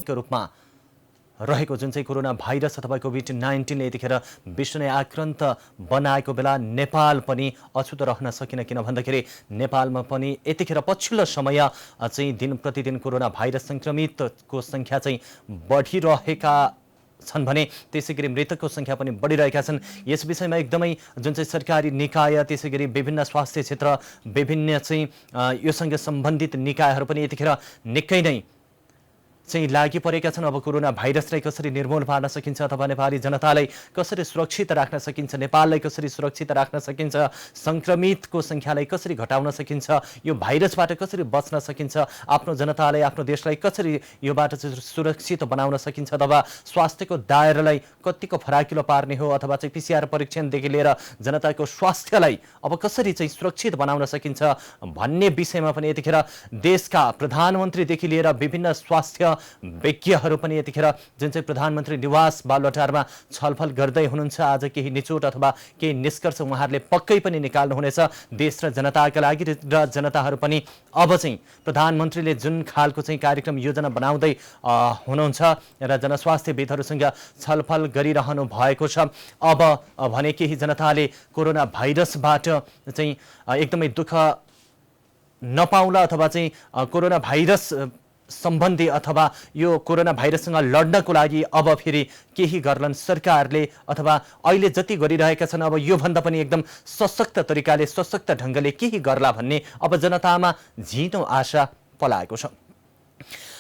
सङ्क्रमितको रूपमा रहेको जुन चाहिँ कोरोना भाइरस अथवा कोभिड-19 ले यतिखेर विश्व नै आक्रान्त बनाएको बेला नेपाल पनि अछुतो रहन सकिन, किन भन्दाखेरि नेपालमा पनि यतिखेर पछिल्लो समय चाहिँ दिन प्रतिदिन कोरोना भाइरस सङ्क्रमितको सङ्ख्या चाहिँ बढिरहेका छन् भने त्यसैगरी मृतकको सङ्ख्या पनि बढिरहेका छन्। यस विषयमा एकदमै जुन चाहिँ सरकारी निकाय, त्यसैगरी विभिन्न स्वास्थ्य क्षेत्र, विभिन्न चाहिँ योसँग सम्बन्धित निकायहरू पनि यतिखेर निकै नै चाहिँ लागि परेका छन्। अब कोरोना भाइरसलाई कसरी निर्मूल पार्न सकिन्छ अथवा नेपाली जनतालाई कसरी सुरक्षित राख्न सकिन्छ, नेपाललाई कसरी सुरक्षित राख्न सकिन्छ, सङ्क्रमितको सङ्ख्यालाई कसरी घटाउन सकिन्छ, यो भाइरसबाट कसरी बच्न सकिन्छ, आफ्नो जनतालाई, आफ्नो देशलाई कसरी योबाट सुरक्षित बनाउन सकिन्छ, अथवा स्वास्थ्यको दायरालाई कतिको फराकिलो पार्ने हो, अथवा चाहिँ PCR परीक्षणदेखि लिएर जनताको स्वास्थ्यलाई अब कसरी चाहिँ सुरक्षित बनाउन सकिन्छ भन्ने विषयमा पनि यतिखेर देशका प्रधानमन्त्रीदेखि लिएर विभिन्न स्वास्थ्य विज्ञहरू पनि यतिखेर जुन चाहिँ प्रधानमन्त्री निवास बालुवाटारमा छलफल गर्दै हुनुहुन्छ। आज केही निचोट अथवा केही निष्कर्ष उहाँहरूले पक्कै पनि निकाल्नुहुनेछ देश र जनताका लागि, र जनताहरू पनि अब चाहिँ प्रधानमन्त्रीले जुन खालको चाहिँ कार्यक्रम योजना बनाउँदै हुनुहुन्छ र जनस्वास्थ्यविदहरूसँग छलफल गरिरहनु भएको छ। अब भने केही जनताले कोरोना भाइरसबाट चाहिँ एकदमै दुःख नपाउला, अथवा चाहिँ कोरोना भाइरस सम्बन्धी अथवा यो कोरोना भाइरससँग लड्नको लागि अब फेरि केही गर्लान् सरकारले, अथवा अहिले जति गरिरहेका छन् अब योभन्दा पनि एकदम सशक्त तरिकाले, सशक्त ढङ्गले केही गर्ला भन्ने अब जनतामा झिनो आशा पलाएको छ।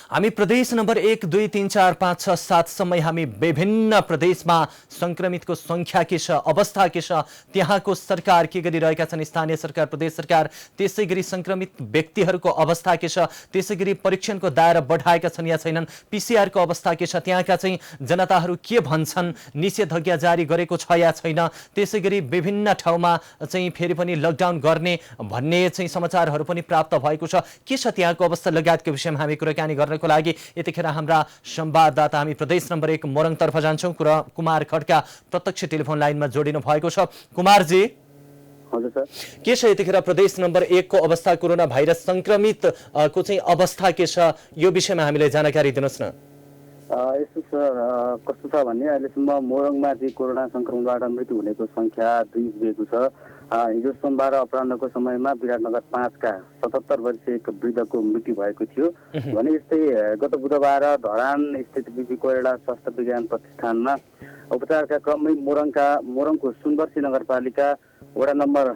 हामी प्रदेश नम्बर 1, 2, 3, 4, 5, 6, 7 सम्मै हामी विभिन्न प्रदेशमा सङ्क्रमितको सङ्ख्या के छ, अवस्था के छ, त्यहाँको सरकार के गरिरहेका छन्, स्थानीय सरकार, प्रदेश सरकार, त्यसै गरी सङ्क्रमित व्यक्तिहरूको अवस्था के छ, त्यसै गरी परीक्षणको दायरा बढाएका छन् या छैनन्, PCR को अवस्था के छ, त्यहाँका चाहिँ जनताहरू के भन्छन्, निषेधाज्ञा जारी गरेको छ या छैन, त्यसै गरी विभिन्न ठाउँमा चाहिँ फेरि पनि लकडाउन गर्ने भन्ने चाहिँ समाचारहरू पनि प्राप्त भएको छ। के छ त्यहाँको अवस्था लगायतको विषयमा हामी कुराकानी गर्न को लागि यतिखेर हाम्रा संवाददाता हामी प्रदेश नम्बर 1 मोरङतर्फ जान्छौँ। कुमार खड्का प्रत्यक्ष टेलिफोन लाइनमा जोडिनु भएको छ। कुमारजी, हजुर सर, के छ यतिखेर प्रदेश नम्बर 1 को अवस्था, कोरोना भाइरस सङ्क्रमित को चाहिँ अवस्था के छ, यो विषयमा हामीलाई जानकारी दिनुहोस् न। यस्तो सर, कस्तो छ भने अहिलेसम्म मोरङमा चाहिँ कोरोना सङ्क्रमणबाट मृत्यु हुनेको सङ्ख्या 2 पुगेको छ। हिजो सोमबार अपराह्नको समयमा विराटनगर 5 का 77 वर्षीय एक वृद्धको मृत्यु भएको थियो भने यस्तै गत बुधबार धरान स्थित बिपी कोइराला स्वास्थ्य विज्ञान प्रतिष्ठानमा उपचारका क्रममै मोरङको सुनवर्सी नगरपालिका वडा नम्बर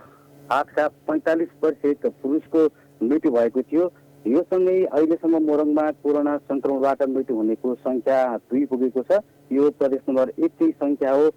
8 का 45 वर्षीय एक पुरुषको मृत्यु भएको थियो। यो सँगै अहिलेसम्म मोरङमा कोरोना सङ्क्रमणबाट मृत्यु हुनेको सङ्ख्या 2 पुगेको छ। यो प्रदेश नम्बर 1 कै सङ्ख्या हो।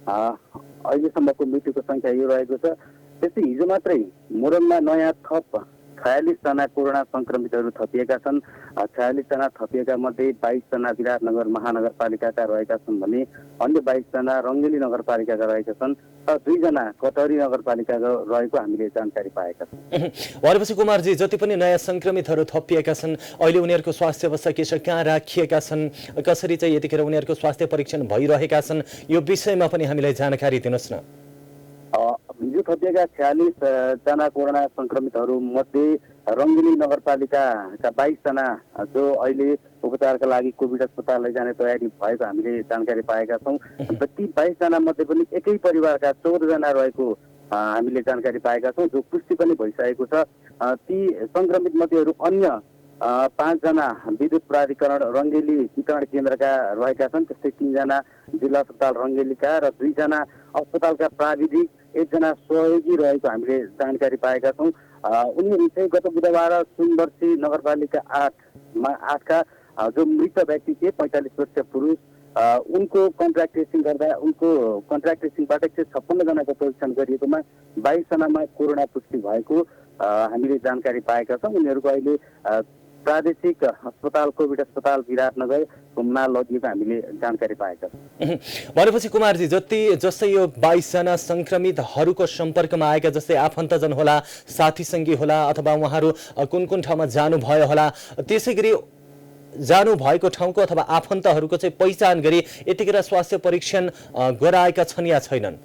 अहिलेसम्मको मृत्युको सङ्ख्या यो रहेको छ। त्यस्तै हिजो मात्रै मोरङमा नयाँ थप 46 जना कोरोना सङ्क्रमितहरू थपिएका छन्। 46 जना थपिएका मध्ये 22 जना विराटनगर महानगरपालिकाका रहेका छन् भने अन्य 22 जना रङ्गेली नगरपालिकाका रहेका छन् र 2 जना कटहरी नगरपालिकाका रहेको हामीले जानकारी पाएका छौँ। भनेपछि कुमारजी, जति पनि नयाँ सङ्क्रमितहरू थपिएका छन् अहिले उनीहरूको स्वास्थ्य अवस्था के छ, कहाँ राखिएका छन्, कसरी चाहिँ यतिखेर उनीहरूको स्वास्थ्य परीक्षण भइरहेका छन्, यो विषयमा पनि हामीलाई जानकारी दिनुहोस् न। हिजो थपिएका 46 जना कोरोना सङ्क्रमितहरू मध्ये रङ्गेली नगरपालिकाका 22 जना जो अहिले उपचारका लागि कोभिड अस्पताल लैजाने तयारी भएको हामीले जानकारी पाएका छौँ। ती 22 जना मध्ये पनि एकै परिवारका 14 जना रहेको हामीले जानकारी पाएका छौँ, जो पुष्टि पनि भइसकेको छ। ती सङ्क्रमित मध्येहरू अन्य 5 जना विद्युत प्राधिकरण रङ्गेली वितरण केन्द्रका रहेका छन्। त्यस्तै 3 जना जिल्ला अस्पताल रङ्गेलीका र 2 जना अस्पतालका प्राविधिक, 1 जना सहयोगी रहेको हामीले जानकारी पाएका छौँ। उनीहरू चाहिँ गत बुधबार सुनवर्सी नगरपालिका 8 का जो मृत व्यक्ति थिए 45 वर्षीय पुरुष, उनको कन्ट्र्याक्ट ट्रेसिङ गर्दा उनको कन्ट्र्याक्ट ट्रेसिङबाट 156 जनाको परीक्षण गरिएकोमा 22 जनामा कोरोना पुष्टि भएको हामीले जानकारी पाएका छौँ। उनीहरूको अहिले प्रादेशिक अस्पताल कोभिड अस्पताल विराटनगर घुम्न लगिएको हामीले जानकारी पाएका छौँ। भनेपछि कुमारजी, जस्तै यो 22 जना सङ्क्रमितहरूको सम्पर्कमा आएका, जस्तै आफन्तजन होला, साथी सङ्गी होला, अथवा उहाँहरू कुन कुन ठाउँमा जानुभयो होला, त्यसै गरी जानु भएको ठाउँको अथवा आफन्तहरूको चाहिँ पहिचान गरी यतिखेर स्वास्थ्य परीक्षण गराएका छन् या छैनन्?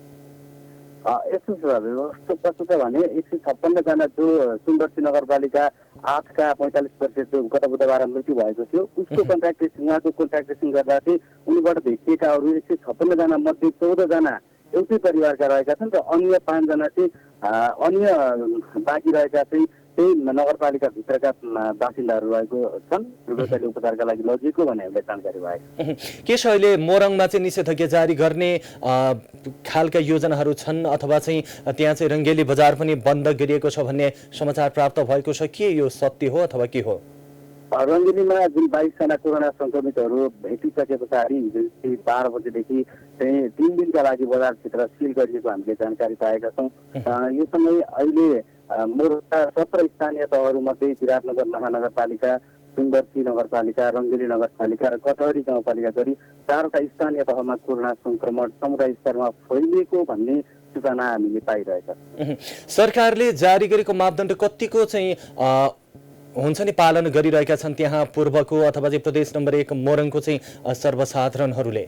यस्तो छ कस्तो छ भने 156 जना जो सुन्दरसी नगरपालिका 8 का 45 वर्षीय जो गत बुधबार मृत्यु भएको थियो उसको कन्ट्याक्ट ट्रेसिङ उहाँको कन्ट्याक्ट ट्रेसिङ गर्दा चाहिँ उनीबाट भेटिएकाहरू 156 जना मध्ये 14 जना एउटै परिवारका रहेका छन् र अन्य 5 जना चाहिँ अन्य बाँकी रहेका चाहिँ त्यही नगरपालिका भित्रका बासिन्दाहरू रहेको छन् दुर्गतले उपचारका लागि लगिएको भन्ने हामीलाई जानकारी भएको के छ अहिले मोरङमा चाहिँ निषेधाज्ञा जारी गर्ने खालका योजनाहरू छन् अथवा चाहिँ त्यहाँ चाहिँ रङ्गेली बजार पनि बन्द गरिएको छ भन्ने समाचार प्राप्त भएको छ के यो सत्य हो अथवा के हो रङ्गेलीमा जुन 22 जना कोरोना संक्रमितहरू भेटिसके पछाडि हिजो 12 बजेदेखि चाहिँ 3 दिनका लागि बजार क्षेत्र सिल गरिएको हामीले जानकारी पाएका छौँ यो समय अहिले मोरङका 17 स्थानीय तहहरूमध्ये विराटनगर महानगरपालिका सुन्दरसी नगरपालिका रङ्गेली नगरपालिका र कटहरी गाउँपालिका गरी 4वटा स्थानीय तहमा कोरोना संक्रमण समुदाय स्तरमा फैलिएको भन्ने सूचना हामीले पाइरहेका छौँ सरकारले जारी गरेको मापदण्ड कतिको चाहिँ हुन्छ नि पालन गरिरहेका छन् त्यहाँ पूर्वको अथवा चाहिँ प्रदेश नम्बर 1 मोरङको चाहिँ सर्वसाधारणहरूले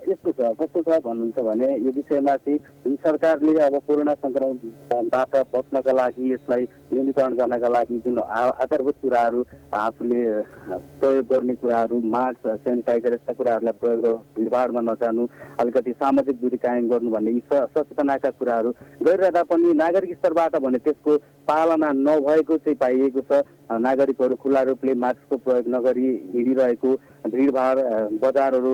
यस्तो छ कस्तो छ भन्नुहुन्छ भने यो विषयमा चाहिँ सरकारले अब कोरोना संक्रमणबाट बच्नका लागि यसलाई न्यूनीकरण गर्नका लागि जुन आधारभूत कुराहरू आफूले प्रयोग गर्ने कुराहरू मास्क सेनिटाइजर यस्ता कुराहरूलाई प्रयोग भिडभाडमा नजानु अलिकति सामाजिक दूरी कायम गर्नु भन्ने यी सचेतनाका कुराहरू गरिरहँदा पनि नागरिक स्तरबाट भने त्यसको पालना नभएको चाहिँ पाइएको छ नागरिकहरू खुल्ला रूपले मास्कको प्रयोग नगरी हिँडिरहेको भिडभाड बजारहरू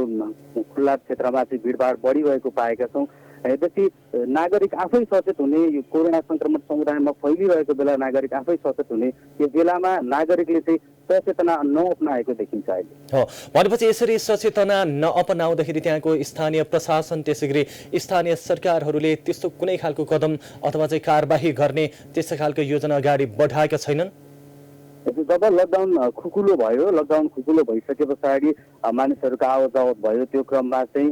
खुल्ला क्षेत्रमा चाहिँ भिडभाड बढिरहेको पाएका छौँ यद्यपि नागरिक आफै सचेत हुने यो कोरोना संक्रमण समुदायमा फैलिरहेको बेला नागरिक आफै सचेत हुने यो बेलामा नागरिकले चाहिँ सचेतना नअपनाएको देखिन्छ अहिले हो भनेपछि यसरी सचेतना नअपनाउँदाखेरि त्यहाँको स्थानीय प्रशासन त्यसै गरी स्थानीय सरकारहरूले त्यस्तो कुनै खालको कदम अथवा चाहिँ कारबाही गर्ने त्यस्तो खालको योजना अगाडि बढाएका छैनन् जब लकडाउन खुकुलो भयो लकडाउन खुकुलो भइसके पछाडि मानिसहरूको आवत जावत भयो त्यो क्रममा चाहिँ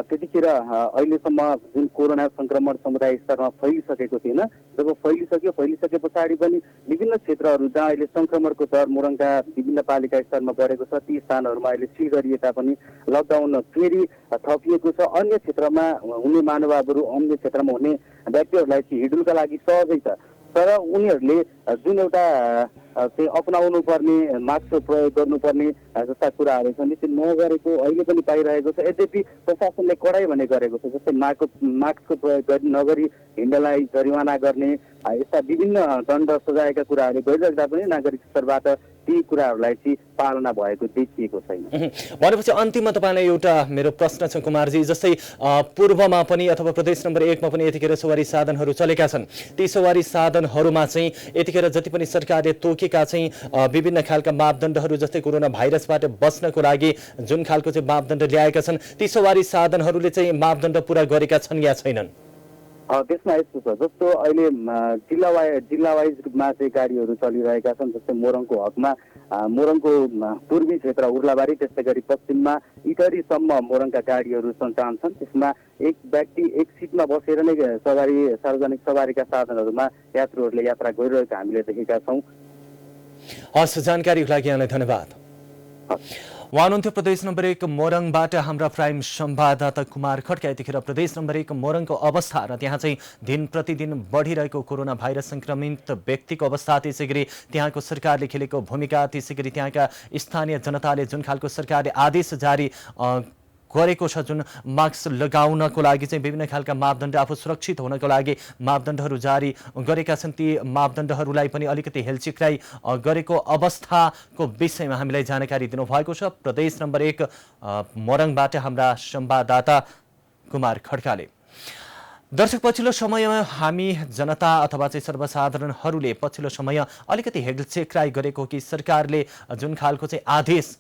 त्यतिखेर अहिलेसम्म जुन कोरोना संक्रमण समुदाय स्तरमा फैलिसकेको थिएन जब फैलिसके पछाडि पनि विभिन्न क्षेत्रहरू जहाँ अहिले संक्रमणको दर मोरङका विभिन्न पालिका स्तरमा बढेको छ ती स्थानहरूमा अहिले सिल गरिए तापनि लकडाउन फेरि थपिएको छ अन्य क्षेत्रमा हुने महानुभावहरू अन्य क्षेत्रमा हुने व्यक्तिहरूलाई चाहिँ हिँड्नुका लागि सहजै छ तर उनीहरूले जुन एउटा चाहिँ अपनाउनु पर्ने मास्क प्रयोग गर्नुपर्ने जस्ता कुराहरू छन् त्यो नगरेको अहिले पनि पाइरहेको छ यद्यपि प्रशासनले कडाइ भने गरेको छ जस्तै मास्कको प्रयोग नगरी हिँड्नलाई जरिवाना गर्ने यस्ता विभिन्न दण्ड सजाएका कुराहरू गरिराख्दा पनि नागरिक स्तरबाट ती कुराहरूलाई चाहिँ पालना भएको देखिएको छैन भनेपछि अन्तिममा तपाईँलाई एउटा मेरो प्रश्न छ कुमारजी जस्तै पूर्वमा पनि अथवा प्रदेश नम्बर 1 मा पनि यतिखेर सवारी साधनहरू चलेका छन् ती सवारी साधनहरूमा चाहिँ यतिखेर जति पनि सरकारले तोकेका चाहिँ विभिन्न खालका मापदण्डहरू जस्तै कोरोना भाइरसबाट बच्नको लागि जुन खालको चाहिँ मापदण्ड ल्याएका छन् ती सवारी साधनहरूले चाहिँ मापदण्ड पुरा गरेका छन् या छैनन् त्यसमा यस्तो छ जस्तो अहिले जिल्ला वाइजमा चाहिँ गाडीहरू चलिरहेका छन् जस्तै मोरङको हकमा मोरङको पूर्वी क्षेत्र उर्लाबारी त्यस्तै गरी पश्चिममा इटरीसम्म मोरङका गाडीहरू सञ्चालन छन् त्यसमा एक व्यक्ति एक सिटमा बसेर नै सार्वजनिक सवारीका साधनहरूमा यात्रुहरूले यात्रा गरिरहेको हामीले देखेका छौँ हस् जानकारीको लागि यहाँलाई धन्यवाद उहाँ हुनुहुन्थ्यो प्रदेश नम्बर 1 मोरङबाट हाम्रा प्राइम संवाददाता कुमार खड्का यतिखेर प्रदेश नम्बर 1 मोरङको अवस्था र त्यहाँ चाहिँ दिन प्रतिदिन बढिरहेको कोरोना भाइरस संक्रमित व्यक्तिको अवस्था त्यसै गरी त्यहाँको सरकारले खेलेको भूमिका त्यसै गरी त्यहाँका स्थानीय जनताले जुन खालको सरकारले आदेश जारी गरेको छ जुन मास्क लगाउनको लागि चाहिँ विभिन्न खालका मापदण्ड आफू सुरक्षित हुनको लागि मापदण्डहरू जारी गरेका छन् ती मापदण्डहरूलाई पनि अलिकति हेलचिक्राइ गरेको अवस्थाको विषयमा हामीलाई जानकारी दिनुभएको छ प्रदेश नम्बर 1 मोरङबाट हाम्रा संवाददाता कुमार खड्काले दर्शक पछिल्लो समयमा हामी जनता अथवा चाहिँ सर्वसाधारणहरूले पछिल्लो समय अलिकति हेलचिक्राइ गरेको कि सरकारले जुन खालको चाहिँ आदेश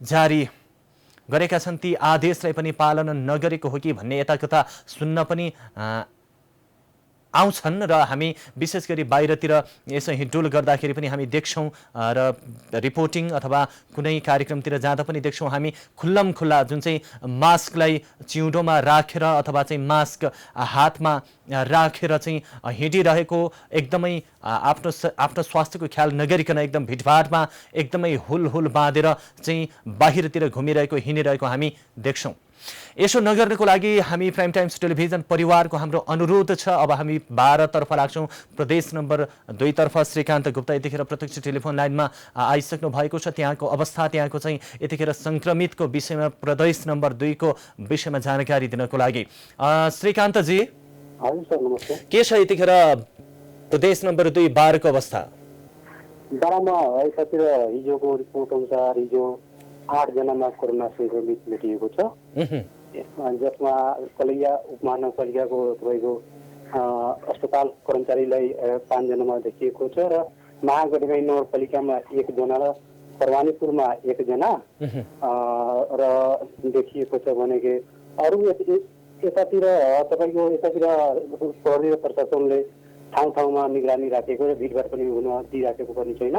जारी गरेका छन् ती आदेशलाई पनि पालन नगरेको हो कि भन्ने यताकता सुन्न पनि आउँछन् र हामी विशेष गरी बाहिरतिर यसो हिँडडुल गर्दाखेरि पनि हामी देख्छौँ र रिपोर्टिङ अथवा कुनै कार्यक्रमतिर जाँदा पनि देख्छौँ हामी खुल्ला जुन चाहिँ मास्कलाई चिउँडोमा राखेर अथवा चाहिँ मास्क हातमा राखेर चाहिँ हिँडिरहेको एकदमै आफ्नो स्वास्थ्यको ख्याल नगरिकन एकदम भिडभाडमा एकदमै हुल बाँधेर चाहिँ बाहिरतिर घुमिरहेको हिँडिरहेको हामी देख्छौँ यसो नगर्नको लागि हामी प्राइम टाइम्स टेलिभिजन परिवारको हाम्रो अनुरोध छ। अब हामी 12 तर्फ लाग्छौँ। प्रदेश नम्बर 2 तर्फ श्रीकान्त गुप्ता यतिखेर प्रत्यक्ष टेलिफोन लाइनमा आइसक्नु भएको छ। त्यहाँको अवस्था, त्यहाँको चाहिँ यतिखेर संक्रमितको विषयमा प्रदेश नम्बर 2 को विषयमा जानकारी दिनको लागि। श्रीकान्तजी, हजुर सर, नमस्ते। के छ यतिखेर प्रदेश नम्बर 2 12 को अवस्था? 12 मा यतातिर हिजोको रिपोर्ट अनुसार हिजो 8 जनामा कोरोना संक्रमित भेटिएको छ, जसमा कलैया उपमहानगरपालिकाको तपाईँको अस्पताल कर्मचारीलाई 5 जनामा देखिएको छ र महागठबन्धन नगरपालिकामा 1 जना र परवानीपुरमा 1 जना र देखिएको छ भने कि अरू यतातिर तपाईँको यतातिर प्रहरी र प्रशासनले ठाउँ ठाउँमा निगरानी राखेको र भिडभाड पनि हुन दिइराखेको पनि छैन।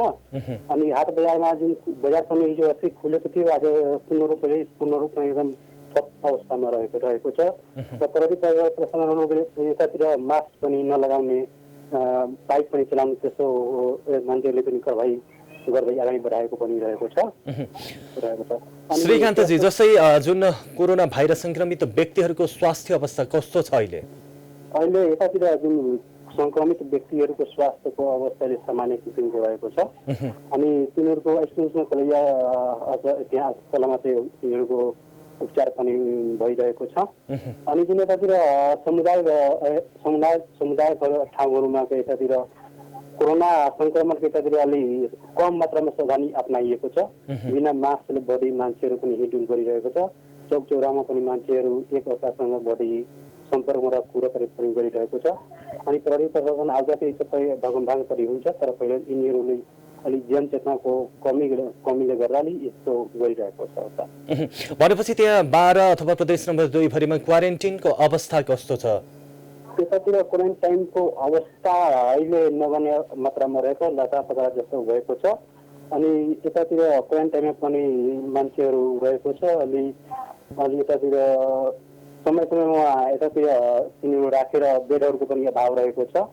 अनि हाट बजारमा जुन बजार पनि हिजो अस्ति खुलेको थियो, आज पूर्ण रूपमा एकदम ठप अवस्थामा रहेको छ र प्रहरी प्रशासनले यतातिर मास्क पनि नलगाउने, बाइक पनि चलाउने त्यस्तो मान्छेहरूले पनि कारबाही गर्दै अगाडि बढाएको पनि रहेको छ। श्रीकान्तजी, जस्तै जुन कोरोना भाइरस संक्रमित व्यक्तिहरूको स्वास्थ्य अवस्था कस्तो छ अहिले? अहिले यतातिर जुन संक्रमित व्यक्तिहरूको स्वास्थ्यको अवस्थाले सामान्य किसिमको रहेको छ। अनि तिनीहरूको एसएमएसमा कलैया त्यहाँ अस्पतालमा चाहिँ तिनीहरूको उपचार पनि भइरहेको छ। अनि जुन यतातिर समुदाय ठाउँहरूमा यतातिर कोरोना संक्रमणको यतातिर अलि कम मात्रामा सावधानी अप्नाइएको छ। बिना मास्कले बढी मान्छेहरू पनि हिँडडुल गरिरहेको छ। चौकचौरामा पनि मान्छेहरू एक अर्कासँग बढी सम्पर्कमा कुराकानी पनि गरिरहेको छ। अनि प्रहरी प्रशासन आउँदाखेरि सबै भागमभाग परि हुन्छ, तर पहिला यिनीहरूले अलिक जनचेतनाको कमीले गर्दा यस्तो गरिरहेको छ। भनेपछि त्यहाँ 12 अथवा प्रदेश नम्बर 2 भरिमा क्वारेन्टिनको अवस्था कस्तो छ? त्यतातिर क्वारेन्टाइनको अवस्था अहिले नगर्ने मात्रामा रहेको, लतापता जस्तो भएको छ। अनि यतातिर क्वारेन्टाइनमा पनि मान्छेहरू रहेको छ। अलि यतातिर समय समयमा यतातिर तिनीहरू राखेर बेडहरूको पनि अभाव रहेको छ।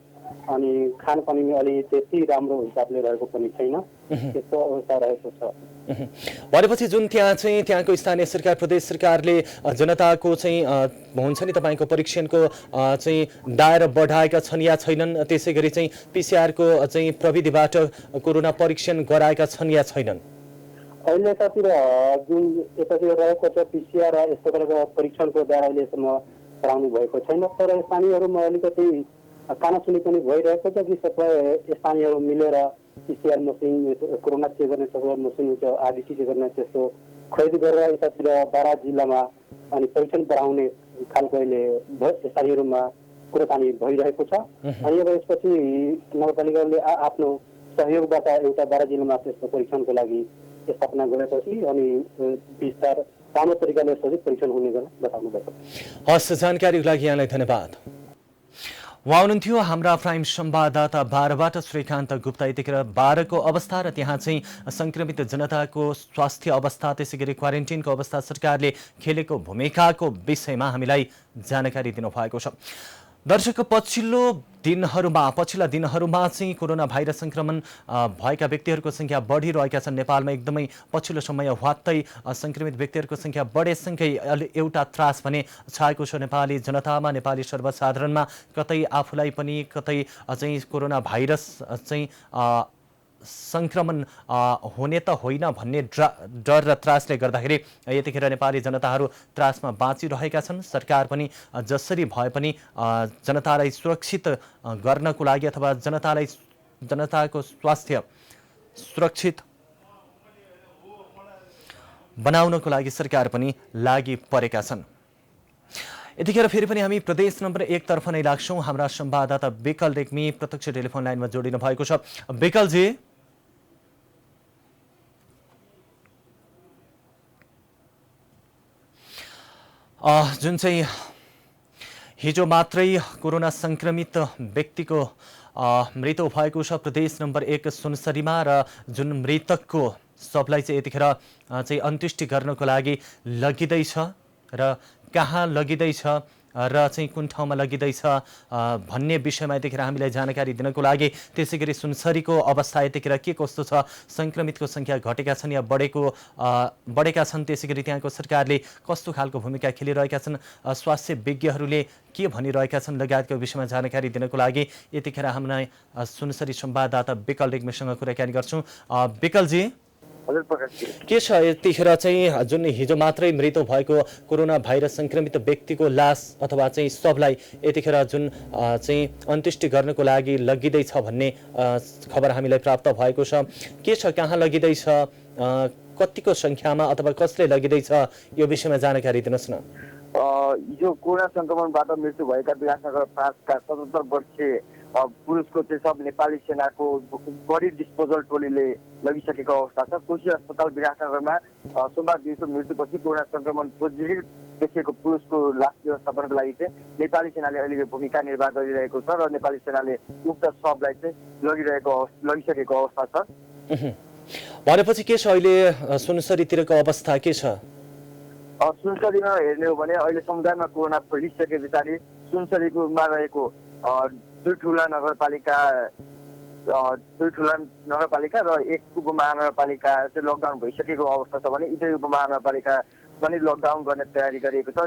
अनि खानपानी अलि त्यति राम्रो हिसाबले रहेको पनि छैन, त्यस्तो अवस्था रहेको छ। भनेपछि जुन त्यहाँको स्थानीय सरकार, प्रदेश सरकारले जनताको चाहिँ हुन्छ नि तपाईँको परीक्षणको चाहिँ दायरा बढाएका छन् या छैनन्, त्यसै गरी चाहिँ पिसिआरको चाहिँ प्रविधिबाट कोरोना परीक्षण गराएका छन् या छैनन्? अहिले यतातिर जुन यतातिर रहेको छ पिसिआर यस्तो प्रकारको परीक्षणको द्वारा अहिलेसम्म गराउनु भएको छैन। तर स्थानीयहरूमा अलिकति कानासुनी पनि भइरहेको छ कि सबै स्थानीयहरू मिलेर पिसिआर मसिन, कोरोना चेक गर्ने सबै मसिन आरडिटी चेक गर्ने त्यस्तो खरिद गरेर यतातिर 12 जिल्लामा अनि परीक्षण बढाउने खालको अहिले स्थानीयहरूमा कुराकानी भइरहेको छ। अनि अब यसपछि नगरपालिकाले आफ्नो सहयोगबाट एउटा 12 जिल्लामा त्यस्तो परीक्षणको लागि स्थापना गरेपछि अनि विस्तार राम्रो तरिकाले सजिलो परीक्षण हुने बताउनु भएको। हस्, जानकारीको लागि यहाँलाई धन्यवाद। उहाँ हुनुहुन्थ्यो हाम्रा प्राइम संवाददाता 12बाट श्रीकान्त गुप्ता। यतिखेर 12 को अवस्था र त्यहाँ चाहिँ संक्रमित जनताको स्वास्थ्य अवस्था, त्यसै गरी क्वारेन्टिनको अवस्था, सरकारले खेलेको भूमिकाको विषयमा हामीलाई जानकारी दिनुभएको छ। दर्शक, पछिल्ला दिनहरूमा चाहिँ कोरोना भाइरस संक्रमण भएका व्यक्तिहरूको संख्या बढिरहेका छन्। नेपालमा एकदमै पछिल्लो समय वात्तै संक्रमित व्यक्तिहरूको संख्या बढेसँगै एउटा त्रास भने छाएको छ नेपाली जनतामा, नेपाली सर्वसाधारणमा। कतै आफूलाई पनि कतै चाहिँ कोरोना भाइरस चाहिँ संक्रमण हुने त होइन भन्ने डर र त्रासले गर्दाखेरि यतिखेर नेपाली जनताहरू त्रासमा बाँचिरहेका छन्। सरकार पनि जसरी भए पनि जनतालाई सुरक्षित गर्नको लागि अथवा जनताको स्वास्थ्य सुरक्षित बनाउनको लागि सरकार पनि लागि परेका छन्। यतिखेर फेरि पनि हामी प्रदेश नम्बर 1 तर्फ नै लाग्छौँ। हाम्रा संवाददाता विकल रेग्मी प्रत्यक्ष टेलिफोन लाइनमा जोडिनु भएको छ। विकलजी, जुन चाहिँ हिजो मात्रै कोरोना संक्रमित व्यक्तिको मृत्यु भएको छ प्रदेश नम्बर 1 सुनसरीमा, र जुन मृतकको शवलाई चाहिँ यतिखेर चाहिँ अन्त्येष्टि गर्नको लागि लगिँदैछ र कहाँ लगिँदैछ र चाहिँ कुन ठाउँमा लगिँदैछ भन्ने विषयमा यतिखेर हामीलाई जानकारी दिनको लागि, त्यसै गरी सुनसरीको अवस्था यतिखेर के कस्तो छ, सङ्क्रमितको सङ्ख्या घटेका छन् या बढेका छन्, त्यसै गरी त्यहाँको सरकारले कस्तो खालको भूमिका खेलिरहेका छन्, स्वास्थ्य विज्ञहरूले के भनिरहेका छन् लगायतको विषयमा जानकारी दिनको लागि यतिखेर हामीलाई सुनसरी संवाददाता विकल रेग्मीसँग कुराकानी गर्छौँ। विकलजी, के छ यतिखेर चाहिँ जुन हिजो मात्रै मृत्यु भएको कोरोना भाइरस सङ्क्रमित व्यक्तिको लास अथवा चाहिँ शवलाई यतिखेर जुन चाहिँ अन्त्येष्टि गर्नको लागि लगिँदैछ भन्ने खबर हामीलाई प्राप्त भएको छ, के छ, कहाँ लगिँदैछ, कतिको सङ्ख्यामा अथवा कसले लगिँदैछ, यो विषयमा जानकारी दिनुहोस् न। हिजो कोरोना संक्रमणबाट मृत्यु भएका विराटनगर 5 का 77 वर्षीय पुरुषको चाहिँ सब नेपाली सेनाको बडी डिस्पोजल टोलीले लगिसकेको अवस्था छ। कोशी अस्पताल विराटनगरमा सोमबार दिउँसो मृत्युपछि कोरोना संक्रमण पोजिटिभ देखिएको पुरुषको लास व्यवस्थापनको लागि चाहिँ नेपाली सेनाले अहिले भूमिका निर्वाह गरिरहेको छ र नेपाली सेनाले उक्त शवलाई चाहिँ लगिसकेको अवस्था छ। भनेपछि के छ अहिले सुनसरीतिरको अवस्था के छ? सुनसरीमा हेर्ने हो भने अहिले समुदायमा कोरोना फैलिसके पछाडि सुनसरीमा रहेको दुई ठुला नगरपालिका र एक उपमहानगरपालिका चाहिँ लकडाउन भइसकेको अवस्था छ भने यी उपमहानगरपालिका पनि लकडाउन गर्ने तयारी गरिएको छ।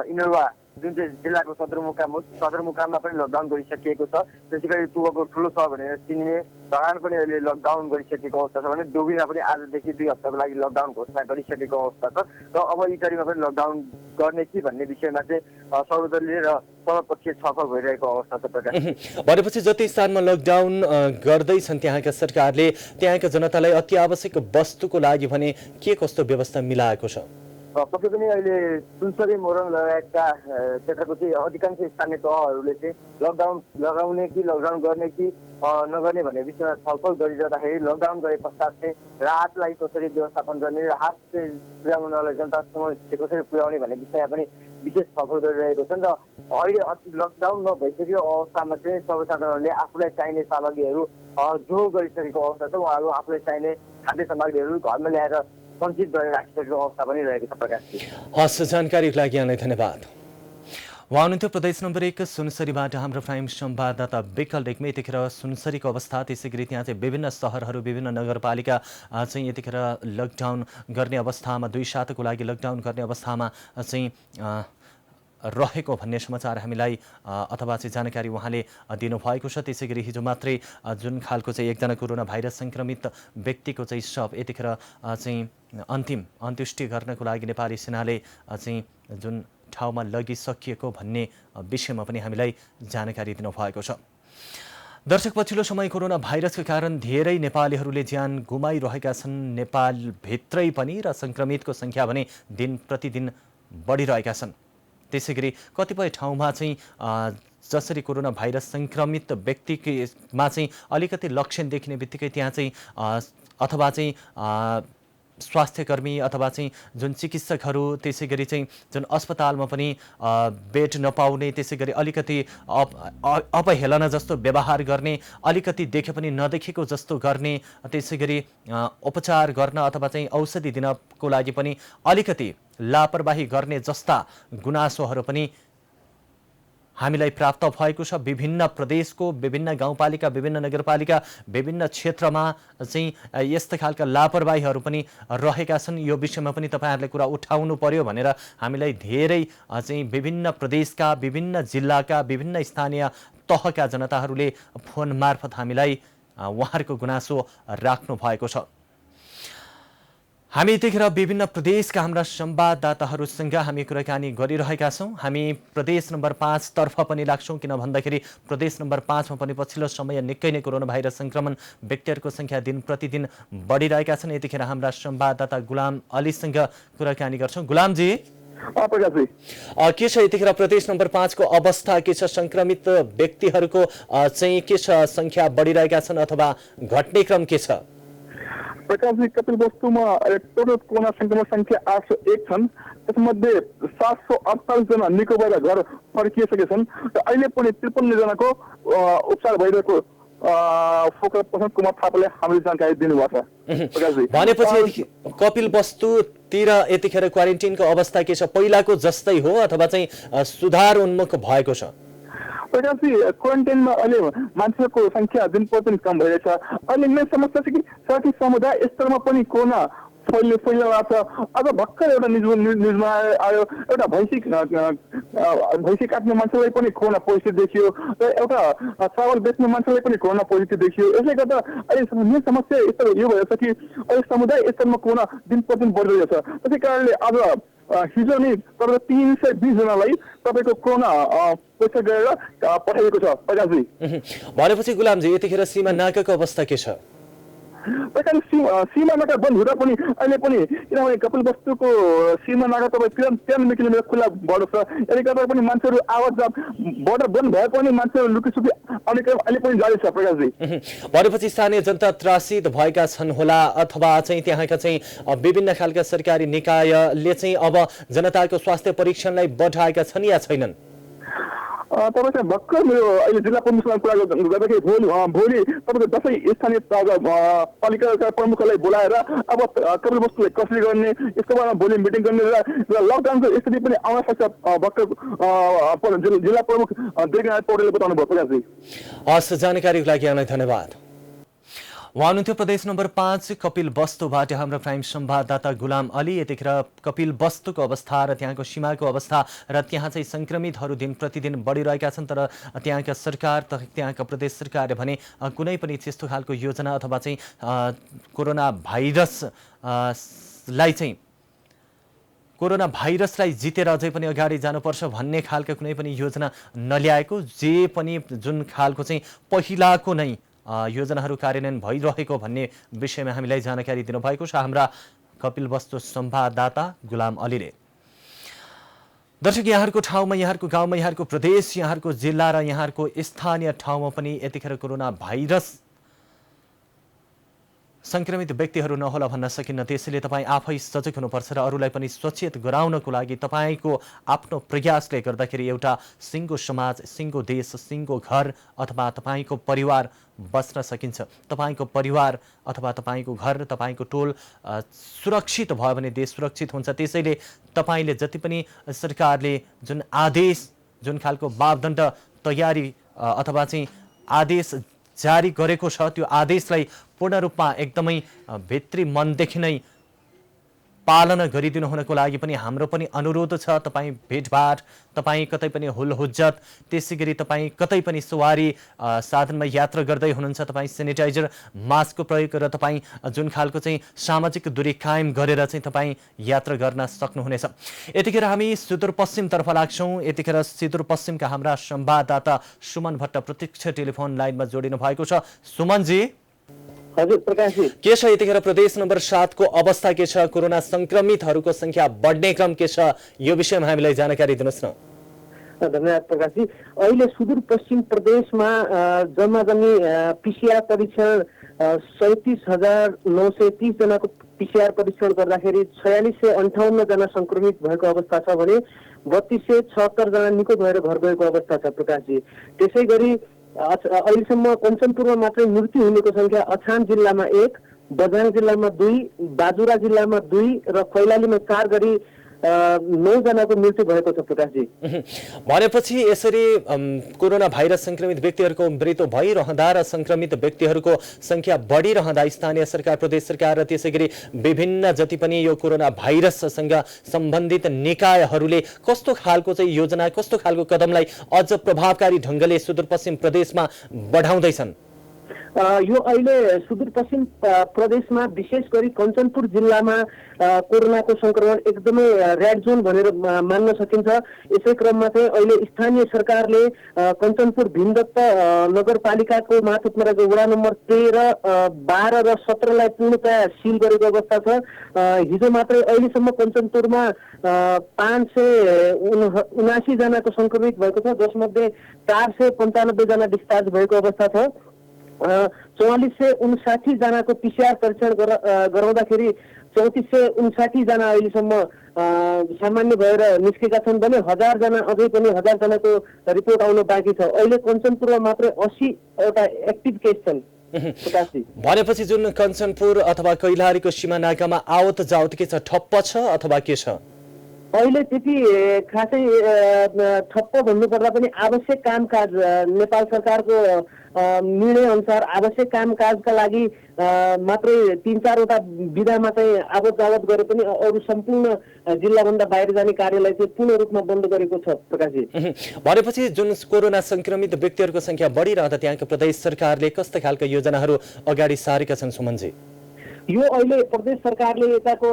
इनोवा जुन चाहिँ जिल्लाको सदरमुकाममा पनि लकडाउन गरिसकिएको छ। त्यसै गरी तुगको ठुलो सहर भनेर चिनिने धरान पनि अहिले लकडाउन गरिसकेको अवस्था छ भने डोबिना पनि आजदेखि 2 हप्ताको लागि लकडाउन घोषणा गरिसकेको अवस्था छ र अब इटरीमा पनि लकडाउन गर्ने कि भन्ने विषयमा चाहिँ सर्वदलीय र सर्वपक्षीय छलफल भइरहेको अवस्था छ। प्रकाश, भनेपछि जति स्थानमा लकडाउन गर्दैछन् त्यहाँका सरकारले त्यहाँका जनतालाई अति आवश्यक वस्तुको लागि भने के कस्तो व्यवस्था मिलाएको छ? पक्कै पनि अहिले सुनसरी मोरङ लगायतका क्षेत्रको चाहिँ अधिकांश स्थानीय तहहरूले चाहिँ लकडाउन लगाउने कि लकडाउन गर्ने कि नगर्ने भन्ने विषयमा छलफल गरिरहँदाखेरि लकडाउन गरे पश्चात चाहिँ राहतलाई कसरी व्यवस्थापन गर्ने, राहत चाहिँ पुर्याउनलाई जनतासम्म कसरी पुर्याउने भन्ने विषयमा पनि विशेष छलफल गरिरहेको छन्। र अहिले लकडाउन नभइसकेको अवस्थामा चाहिँ सर्वसाधारणले आफूलाई चाहिने सामग्रीहरू जो गरिसकेको अवस्था छ। उहाँहरू आफूलाई चाहिने खाद्य सामग्रीहरू घरमा ल्याएर सञ्चित गरेर राखिसकेको अवस्था पनि रहेको छ। प्रकाशजी, हस्, जानकारीको लागि यहाँलाई धन्यवाद। उहाँ हुनुहुन्थ्यो प्रदेश नम्बर 1 सुनसरीबाट हाम्रो प्राइम संवाददाता विकल रेग्मी। यतिखेर सुनसरीको अवस्था, त्यसै गरी त्यहाँ चाहिँ विभिन्न सहरहरू विभिन्न नगरपालिका चाहिँ यतिखेर लकडाउन गर्ने अवस्थामा 2 साताको लागि लकडाउन गर्ने अवस्थामा चाहिँ रहेको भन्ने समाचार हामीलाई अथवा चाहिँ जानकारी उहाँले दिनुभएको छ। त्यसै गरी हिजो मात्रै जुन खालको चाहिँ एकजना कोरोना भाइरस सङ्क्रमित व्यक्तिको चाहिँ शव यतिखेर चाहिँ अन्त्येष्टि गर्नको लागि नेपाली सेनाले चाहिँ जुन ठाउँमा लगिसकिएको भन्ने विषयमा पनि हामीलाई जानकारी दिनुभएको छ। दर्शक, पछिल्लो समय कोरोना भाइरसका कारण धेरै नेपालीहरूले ज्यान गुमाइरहेका छन्। नेपालभित्रै पनि र सङ्क्रमितको सङ्ख्या भने दिन प्रतिदिन बढिरहेका छन्। त्यसै गरी कतिपय ठाउँमा चाहिँ जसरी कोरोना भाइरस सङ्क्रमित व्यक्तिमा चाहिँ अलिकति लक्षण देखिने बित्तिकै त्यहाँ चाहिँ अथवा चाहिँ स्वास्थ्यकर्मी अथवा चाहिँ जुन चिकित्सकहरू, त्यसै गरी चाहिँ जुन अस्पतालमा पनि बेड नपाउने, त्यसै गरी अलिकति अपहेलना जस्तो व्यवहार गर्ने, अलिकति देखे पनि नदेखेको जस्तो गर्ने, त्यसै गरी उपचार गर्न अथवा चाहिँ औषधि दिनको लागि पनि अलिकति लापरवाही गर्ने जस्ता गुनासोहरू पनि हामीलाई प्राप्त भएको छ। विभिन्न प्रदेशको विभिन्न गाउँपालिका, विभिन्न नगरपालिका, विभिन्न क्षेत्रमा चाहिँ यस्ता खालका लापरवाहीहरू पनि रहेका छन्। यो विषयमा पनि तपाईँहरूले कुरा उठाउनु पर्यो भनेर हामीलाई धेरै चाहिँ विभिन्न प्रदेशका, विभिन्न जिल्लाका, विभिन्न स्थानीय तहका जनताहरूले फोन मार्फत हामीलाई उहाँहरूको गुनासो राख्नु भएको छ। हामी यतिखेर विभिन्न प्रदेशका हाम्रा संवाददाताहरूसँग हामी कुराकानी गरिरहेका छौँ। हामी प्रदेश नम्बर 5 तर्फ पनि लाग्छौँ, किन भन्दाखेरि प्रदेश नम्बर 5 मा पनि पछिल्लो समय निकै नै कोरोना भाइरस सङ्क्रमण व्यक्तिहरूको सङ्ख्या दिन प्रतिदिन बढिरहेका छन्। यतिखेर हाम्रा संवाददाता गुलाम अलीसँग कुराकानी गर्छौँ। गुलामजी, के छ यतिखेर प्रदेश नम्बर 5 को अवस्था के छ? सङ्क्रमित व्यक्तिहरूको चाहिँ के छ, सङ्ख्या बढिरहेका छन् अथवा घट्ने क्रम के छ? प्रकाशजी, कपिलवस्तुमा टोटल कोरोना संक्रमण संख्या 801 छन्। त्यसमध्ये 748 जना निको भएर घर फर्किसके छन् र अहिले पनि 53 जनाको उपचार भइरहेको फोकस पर्सन कुमार थापाले हामीले जानकारी दिनुभएको छ प्रकाशजी। भनेपछि कपिल वस्तुतिर यतिखेर क्वारेन्टिनको अवस्था के छ, पहिलाको जस्तै हो अथवा चाहिँ सुधार उन्मुख भएको छ? प्रकाशजी क्वारेन्टाइनमा अहिले मान्छेको संख्या दिन प्रतिदिन कम भइरहेछ। अहिले मेन समस्या छ कि साथी समुदाय स्तरमा पनि कोरोना फैलिरहेको छ। अझ भर्खर एउटा न्युजमा आयो एउटा भैँसी काट्ने मान्छेलाई पनि कोरोना पोजिटिभ देखियो र एउटा चावल बेच्ने मान्छेलाई पनि कोरोना पोजिटिभ देखियो। यसले गर्दा अहिले मेन समस्या यस्तो यो भएछ कि अहिले समुदाय स्तरमा कोरोना दिन प्रतिदिन बढिरहेछ। त्यसै कारणले आज हिजो नै तपाईँको 320 जनालाई तपाईँको कोरोना परीक्षा गरेर पठाइएको छ प्रकाशजी। भनेपछि गुलामजी यतिखेर सीमा नाकाको अवस्था के छ? सीमा नाका बन्द हुँदा पनि अहिले पनि किनभने कपिलवस्तुको सीमा नाका तपाईँ 93 किलोमिटर खुल्ला भएको छ। यसले गर्दा पनि मान्छेहरू आवाज बोर्डर बन्द भए पनि मान्छेहरू लुकीसुकी आउने क्रम अहिले पनि जारी छ प्रकाशजी। भनेपछि स्थानीय जनता त्रासित भएका छन् होला अथवा चाहिँ त्यहाँका चाहिँ विभिन्न खालका सरकारी निकायले चाहिँ अब जनताको स्वास्थ्य परीक्षणलाई बढाएका छन् या छैनन्? तपाईँ भर्खर मेरो अहिले जिल्ला प्रमुखसँग कुरा गर्दाखेरि भोलि तपाईँको दसैँ स्थानीय पालिकाका प्रमुखलाई बोलाएर अब कपिलवस्तुलाई कसरी गर्ने यसको बारेमा भोलि मिटिङ गर्ने र लकडाउनको स्थिति पनि आउन सक्छ भर्खर जिल्ला प्रमुख देवनाथ पौडेलले बताउनु भयो प्रकाशजी। हस्, जानकारीको लागि यहाँलाई धन्यवाद। उहाँ हुनुहुन्थ्यो प्रदेश नम्बर 5 कपिल वस्तुबाट हाम्रो प्राइम संवाददाता गुलाम अली। यतिखेर कपिल वस्तुको अवस्था र त्यहाँको सीमाको अवस्था र त्यहाँ चाहिँ संक्रमितहरू दिन प्रतिदिन बढिरहेका छन्, तर त्यहाँका सरकार त्यहाँका प्रदेश सरकारले भने कुनै पनि त्यस्तो खालको योजना अथवा चाहिँ कोरोना भाइरसलाई जितेर अझै पनि अगाडि जानुपर्छ भन्ने खालको कुनै पनि योजना नल्याएको, जे पनि जुन खालको चाहिँ पहिलाको नै योजनाहरू कार्यान्वयन भइरहेको भन्ने विषयमा हामीलाई जानकारी दिनुभएको छ हाम्रा कपिलवस्तु संवाददाता गुलाम अलीले। दर्शक, यहाँहरूको ठाउँमा, यहाँहरूको गाउँमा, यहाँहरूको प्रदेश, यहाँहरूको जिल्ला र यहाँहरूको स्थानीय ठाउँमा पनि यतिखेर कोरोना भाइरस संक्रमित व्यक्तिहरू नहोला भन्न सकिन्न। त्यसैले तपाईँ आफै सजग हुनुपर्छ र अरूलाई पनि सचेत गराउनको लागि तपाईँको आफ्नो प्रयासले गर्दाखेरि एउटा सिङ्गो समाज, सिङ्गो देश, सिङ्गो घर अथवा तपाईँको परिवार बस्न सकिन्छ। तपाईँको परिवार अथवा तपाईँको घर, तपाईँको टोल सुरक्षित भयो भने देश सुरक्षित हुन्छ। त्यसैले तपाईँले जति पनि सरकारले जुन आदेश, जुन खालको मापदण्ड तयारी अथवा चाहिँ आदेश जारी गरेको छ त्यो आदेशलाई पूर्ण रूपमा एकदमै भित्री मनदेखि नै पालना गरिदिनु हुनको लागि पनि हाम्रो पनि अनुरोध छ। तपाईँ भेटभाट, तपाईँ कतै पनि हुलहुज्जत, त्यसै गरी तपाईँ कतै पनि सवारी साधनमा यात्रा गर्दै हुनुहुन्छ, तपाईँ सेनिटाइजर मास्कको प्रयोग गरेर तपाईँ जुन खालको चाहिँ सामाजिक दूरी कायम गरेर चाहिँ तपाईँ यात्रा गर्न सक्नुहुनेछ। यतिखेर हामी सुदूरपश्चिमतर्फ लाग्छौँ। यतिखेर सुदूरपश्चिमका हाम्रा संवाददाता सुमन भट्ट प्रत्यक्ष टेलिफोन लाइनमा जोडिनु भएको छ। सुमनजी, हजुर प्रकाशजी, के छ यतिखेर प्रदेश नम्बर 7 को अवस्था के छ? कोरोना संक्रमितहरूको संख्या बढ्ने क्रम के छ? यो विषयमा हामीलाई जानकारी दिनुहोस् न। धन्यवाद प्रकाशजी। अहिले सुदूरपश्चिम प्रदेशमा जम्मा पिसिआर परीक्षण 37,930 जनाको पिसिआर परीक्षण गर्दाखेरि 4658 जना संक्रमित भएको अवस्था छ भने 3276 जना निको भएर घर गएको अवस्था छ प्रकाशजी। त्यसै गरी अहिलेसम्म कञ्चनपुरमा मात्रै मृत्यु हुनेको संख्या अछाम जिल्लामा 1, बझाङ जिल्लामा 2, बाजुरा जिल्लामा 2 र कैलालीमा 4 गरी 9 जनाको मृत्यु भएको छ प्रकाशजी। भनेपछि यसरी कोरोना भाइरस संक्रमित व्यक्तिहरूको मृत्यु भइरहँदा र संक्रमित व्यक्तिहरूको संख्या बढिरहँदा स्थानीय सरकार, प्रदेश सरकार र त्यसै गरी विभिन्न जति पनि यो कोरोना भाइरससँग सम्बन्धित निकायहरूले कस्तो खालको चाहिँ योजना, कस्तो खालको कदमलाई अझ प्रभावकारी ढङ्गले सुदूरपश्चिम प्रदेशमा बढाउँदैछन्? यो अहिले सुदूरपश्चिम प्रदेशमा विशेष गरी कञ्चनपुर जिल्लामा कोरोनाको संक्रमण एकदमै रेड जोन भनेर मान्न सकिन्छ। यसै क्रममा चाहिँ अहिले स्थानीय सरकारले कञ्चनपुर भीमदत्त नगरपालिकाको मातहतमा रहेको वडा नम्बर 13, 12 र 17 लाई पूर्णतया सिल गरेको अवस्था छ। हिजो मात्रै अहिलेसम्म कञ्चनपुरमा 579 जनाको संक्रमित भएको छ, जसमध्ये 495 जना डिस्चार्ज भएको अवस्था छ। 4459 जनाको पिसिआर परीक्षण गराउँदाखेरि 3459 जना अहिलेसम्म सामान्य भएर निस्केका छन् भने 1000 जना अझै पनि 1000 जनाको रिपोर्ट आउन बाँकी छ। अहिले कञ्चनपुरमा मात्रै 80 वटा एक्टिभ केस छन्। प्रकाशजी, भनेपछि जुन कञ्चनपुर अथवा कैलालीको सीमा नाकामा आवत जावत के छ, ठप्प छ अथवा के छ? अहिले त्यति खासै ठप्प भन्नुपर्दा पनि आवश्यक कामकाज नेपाल सरकारको निर्णय अनुसार आवश्यक कामकाजका लागि मात्रै 3-4 वटा विधामा चाहिँ आवत जावत गरे पनि अरू सम्पूर्ण जिल्लाभन्दा बाहिर जाने कार्यलाई चाहिँ पूर्ण रूपमा बन्द गरेको छ। प्रकाशजी, भनेपछि जुन कोरोना संक्रमित व्यक्तिहरूको संख्या बढिरहँदा त्यहाँको प्रदेश सरकारले कस्ता खालका योजनाहरू अगाडि सारेका छन् सुमनजी? यो अहिले प्रदेश सरकारले यताको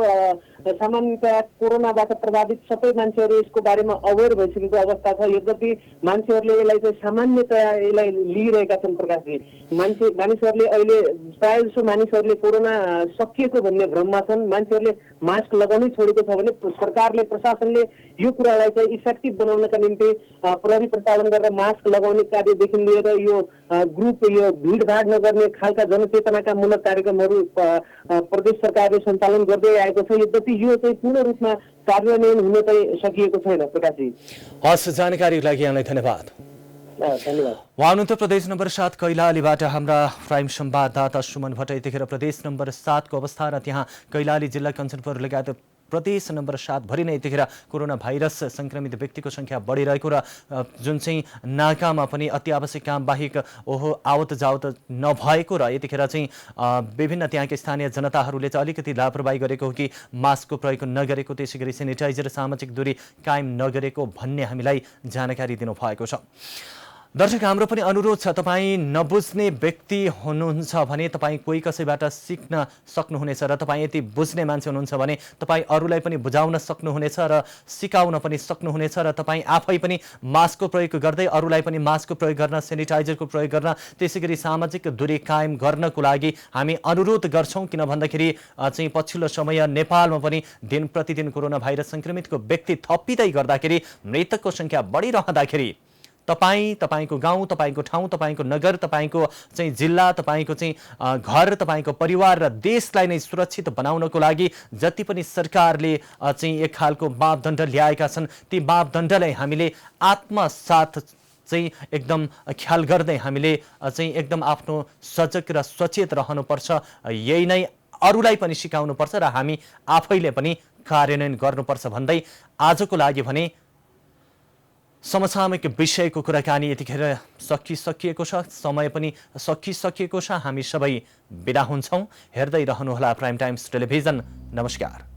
सामान्यतया कोरोनाबाट प्रभावित सबै मान्छेहरू यसको बारेमा अवेर भइसकेको अवस्था छ। यद्यपि मान्छेहरूले यसलाई चाहिँ सामान्यतया यसलाई लिइरहेका छन्। प्रकाशजी, मानिसहरूले अहिले प्रायः जसो मानिसहरूले कोरोना सकिएको भन्ने भ्रममा छन्। मान्छेहरूले मास्क लगाउनै छोडेको छ भने सरकारले प्रशासनले यो कुरालाई चाहिँ इफेक्टिभ बनाउनका निम्ति प्रहरी प्रचालन गरेर मास्क लगाउने कार्यदेखि लिएर यो ग्रुप यो भिडभाड नगर्ने खालका जनचेतनाका मूलक कार्यक्रमहरू प्रदेश सरकारले सञ्चालन गर्दै आएको छ। यद्यपि यो चाहिँ पूर्ण रूपमा कार्यान्वयन हुन चाहिँ सकिएको छैन। प्रकाशजी, हस्, जानकारीको लागि यहाँलाई धन्यवाद। धन्यवाद। उहाँ हुनुहुन्थ्यो प्रदेश नम्बर 7 कैलालीबाट हाम्रा प्राइम संवाददाता सुमन भट्ट। यतिखेर प्रदेश नम्बर 7 को अवस्था र त्यहाँ कैलाली जिल्ला कञ्चनपुर लगायत प्रदेश नम्बर 7 भरि नै यतिखेर कोरोना भाइरस संक्रमित व्यक्तिको संख्या बढिरहेको र जुन चाहिँ नाकामा पनि अत्यावश्यक काम बाहेक आवत जावत नभएको र यतिखेर चाहिँ विभिन्न त्यहाँका स्थानीय जनताहरूले चाहिँ अलिकति लापरवाही गरेको हो कि मास्कको प्रयोग नगरेको, त्यसै गरी सेनिटाइजर सामाजिक दूरी कायम नगरेको भन्ने हामीलाई जानकारी दिनुभएको छ। दर्शक, हाम्रो पनि अनुरोध छ, तपाईँ नबुझ्ने व्यक्ति हुनुहुन्छ भने तपाईँ कोही कसैबाट सिक्न सक्नुहुनेछ र तपाईँ यति बुझ्ने मान्छे हुनुहुन्छ भने तपाईँ अरूलाई पनि बुझाउन सक्नुहुनेछ र सिकाउन पनि सक्नुहुनेछ र तपाईँ आफै पनि मास्कको प्रयोग गर्दै अरूलाई पनि मास्कको प्रयोग गर्न, सेनिटाइजरको प्रयोग गर्न, त्यसै गरी सामाजिक दूरी कायम गर्नको लागि हामी अनुरोध गर्छौँ। किन भन्दाखेरि चाहिँ पछिल्लो समय नेपालमा पनि दिन प्रतिदिन कोरोना भाइरस संक्रमितको व्यक्ति थपिँदै गर्दाखेरि मृतकको संख्या बढिरहँदाखेरि तपाईँ, तपाईँको गाउँ, तपाईँको ठाउँ, तपाईँको नगर, तपाईँको चाहिँ जिल्ला, तपाईँको चाहिँ घर, तपाईँको परिवार र देशलाई नै सुरक्षित बनाउनको लागि जति पनि सरकारले चाहिँ एक खालको मापदण्ड ल्याएका छन् ती मापदण्डलाई हामीले आत्मसात चाहिँ एकदम ख्याल गर्दै हामीले चाहिँ एकदम आफ्नो सजग र सचेत रहनुपर्छ। यही नै अरूलाई पनि सिकाउनुपर्छ र हामी आफैले पनि कार्यान्वयन गर्नुपर्छ भन्दै आजको लागि भने समसामयिक विषयको कुराकानी यतिखेर सकिएको छ, समय पनि सकिएको छ। हामी सबै बिदा हुन्छौँ। हेर्दै रहनुहोला प्राइम टाइम्स टेलिभिजन। नमस्कार।